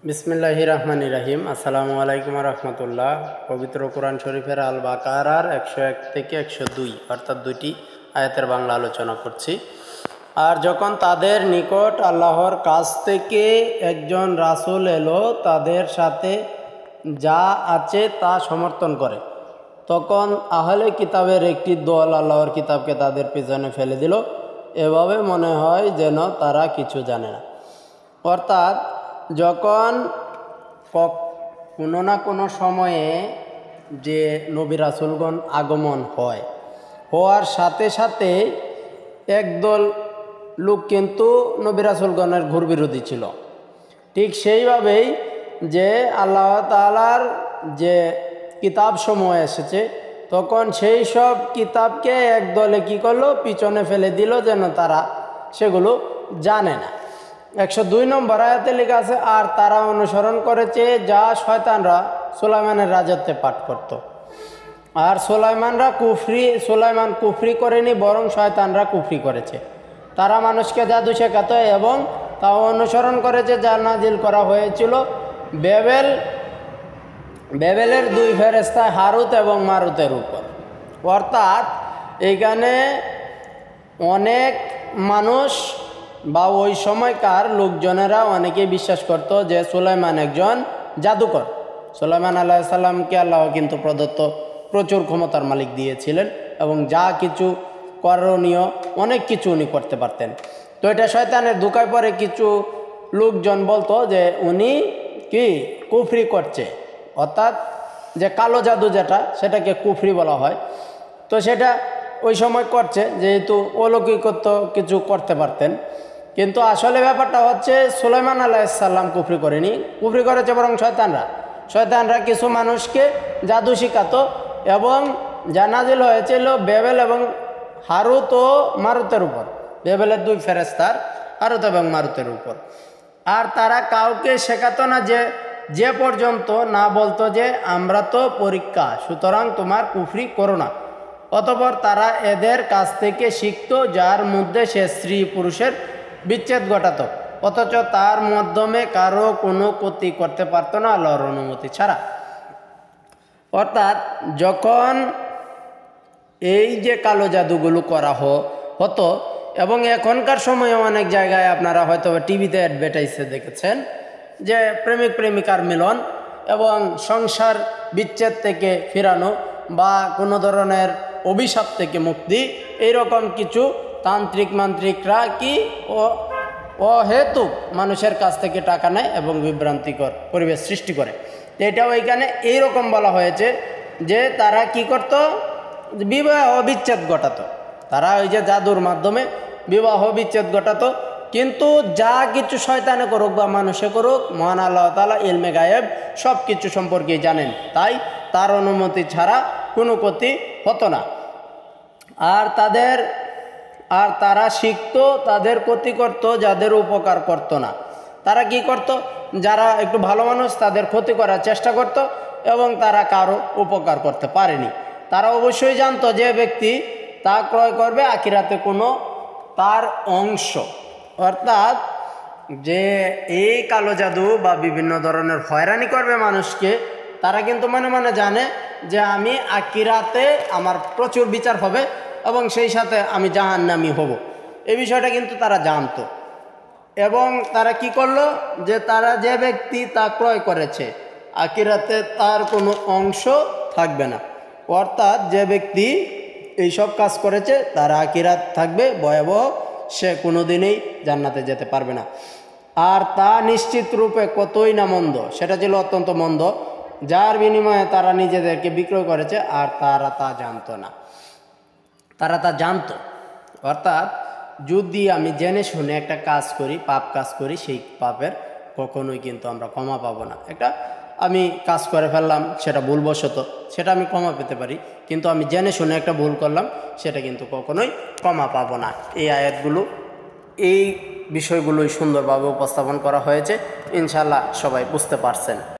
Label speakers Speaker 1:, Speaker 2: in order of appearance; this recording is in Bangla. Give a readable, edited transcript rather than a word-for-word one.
Speaker 1: বিসমিল্লাহির রহমানির রহিম। আসসালামু আলাইকুম রহমতুল্লাহ। পবিত্র কোরআন শরীফের আল বাকারার 101 থেকে 102 অর্থাৎ দুইটি আয়াতের বাংলা আলোচনা করছি। আর যখন তাদের নিকট আল্লাহর কাছ থেকে একজন রাসূল এলো, তাদের সাথে যা আছে তা সমর্থন করে, তখন আহলে কিতাবের একটি দল আল্লাহর কিতাবকে তাদের পিছনে ফেলে দিল। এভাবে মনে হয় যেন তারা কিছু জানে না। অর্থাৎ যখন কোনো না কোনো সময়ে যে নবী রাসূলগণ আগমন হওয়ার সাথে সাথে একদল লোক কিন্তু নবী রাসূলগণের ঘোর বিরোধী ছিল। ঠিক সেইভাবেই যে আল্লাহ তাআলার যে কিতাবসমূহ এসেছে, তখন সেই সব কিতাবকে একদলে কী করলো, পিছনে ফেলে দিল যেন তারা সেগুলো জানে না। 102 নম্বর আয়াতে লেখা আছে, আর তারা অনুসরণ করেছে যা শয়তানরা সুলাইমানের রাজত্বে পাঠ করত। আর সুলাইমান কুফরি করেনি, বরং শয়তানরা কুফরি করেছে। তারা মানুষকে জাদু শেখাতো এবং তাও অনুসরণ করেছে যা নাজিল করা হয়েছিল বেবেলের দুই ফেরেশতা হারুত এবং মারুতের উপর। অর্থাৎ এইখানে অনেক মানুষ বা ওই সময়কার লোকজনেরা অনেকেই বিশ্বাস করত যে সুলাইমান একজন জাদুকর। সুলাইমান আলাইহিস সালামকে আল্লাহ কিন্তু প্রদত্ত প্রচুর ক্ষমতার মালিক দিয়েছিলেন এবং যা কিছু করণীয় অনেক কিছু উনি করতে পারতেন। তো এটা শয়তানের ধোঁকায় পরে কিছু লোকজন বলতো যে উনি কি কুফরি করছে, অর্থাৎ যে কালো জাদু যেটা, সেটাকে কুফরি বলা হয়। তো সেটা ওই সময় করছে, যেহেতু অলৌকিকত্ব কিছু করতে পারতেন। কিন্তু আসলে ব্যাপারটা হচ্ছে সুলাইমান আলাইহিস সালাম কুফরি করেনি, কুফরি করেছে বরং শয়তানরা কিছু মানুষকে জাদু শিখাতো এবং যা নাজিল হয়েছিল বেবেল এবং হারুত ও মারুতের উপর, বেবেলের দুই ফেরেশতার হারুত এবং মারুতের উপর। আর তারা কাউকে শেখাতো না যে পর্যন্ত না বলতো যে আমরা তো পরীক্ষা, সুতরাং তোমার কুফরি করো না। অতঃপর তারা এদের কাছ থেকে শিখতো যার মধ্যে সে স্ত্রী পুরুষের বিচ্ছেদ ঘটাতো, অথচ তার মাধ্যমে কারো কোনো ক্ষতি করতে পারতো না আল্লাহর অনুমতি ছাড়া। অর্থাৎ যখন এই যে কালো জাদুগুলো করা হতো, এবং এখনকার সময়ে অনেক জায়গায় আপনারা হয়তো টিভিতে অ্যাডভার্টাইজে দেখেছেন যে প্রেমিক প্রেমিকার মিলন এবং সংসার বিচ্ছেদ থেকে ফেরানো বা কোনো ধরনের অভিশাপ থেকে মুক্তি, এইরকম কিছু তান্ত্রিক মান্ত্রিকরা কি অহেতুক মানুষের কাছ থেকে টাকা নেয় এবং বিভ্রান্তিকর পরিবেশ সৃষ্টি করে। এটাও এখানে এইরকম বলা হয়েছে যে তারা কি করত, বিবাহ বিচ্ছেদ ঘটাতো। তারা ওই যে জাদুর মাধ্যমে বিবাহ বিচ্ছেদ ঘটাতো। কিন্তু যা কিছু শয়তানে করুক বা মানুষে করুক, মহান আল্লাহ তাআলা ইলমে গায়েব সব কিছু সম্পর্কে জানেন, তাই তার অনুমতি ছাড়া কোনো ক্ষতি হতো না। আর তারা শিখতো, তাদের ক্ষতি করত, যাদের উপকার করতো না। তারা কি করত, যারা একটু ভালো মানুষ তাদের ক্ষতি করার চেষ্টা করত এবং তারা কারো উপকার করতে পারেনি। তারা অবশ্যই জানতো যে ব্যক্তি তা ক্রয় করবে আখিরাতে কোনো তার অংশ, অর্থাৎ যে এই কালো জাদু বা বিভিন্ন ধরনের হয়রানি করবে মানুষকে, তারা কিন্তু মনে মনে জানে যে আমি আখিরাতে আমার প্রচুর বিচার হবে এবং সেই সাথে আমি জাহান্নামী হব। এই বিষয়টা কিন্তু তারা জানতো। এবং তারা কি করলো, যে তারা যে ব্যক্তি তা ক্রয় করেছে আখিরাতে তার কোনো অংশ থাকবে না। অর্থাৎ যে ব্যক্তি এইসব কাজ করেছে তার আখিরাত থাকবে ভয়াবহ, সে কোনোদিনই জান্নাতে যেতে পারবে না। আর তা নিশ্চিত রূপে কতই না মন্দ, সেটা ছিল অত্যন্ত মন্দ, যার বিনিময়ে তারা নিজেদেরকে বিক্রয় করেছে। আর তারা তা জানতো না, তারা তা জানতো। অর্থাৎ যদি আমি জেনে শুনে একটা কাজ করি, পাপ কাজ করি, সেই পাপের কখনোই কিন্তু আমরা ক্ষমা পাবো না। আমি কাজ করে ফেললাম, সেটা ভুলবশত, সেটা আমি ক্ষমা পেতে পারি, কিন্তু আমি জেনে শুনে একটা ভুল করলাম, সেটা কিন্তু কখনোই ক্ষমা পাবো না। এই আয়াতগুলো, এই বিষয়গুলোই সুন্দরভাবে উপস্থাপন করা হয়েছে। ইনশাআল্লাহ সবাই বুঝতে পারছেন।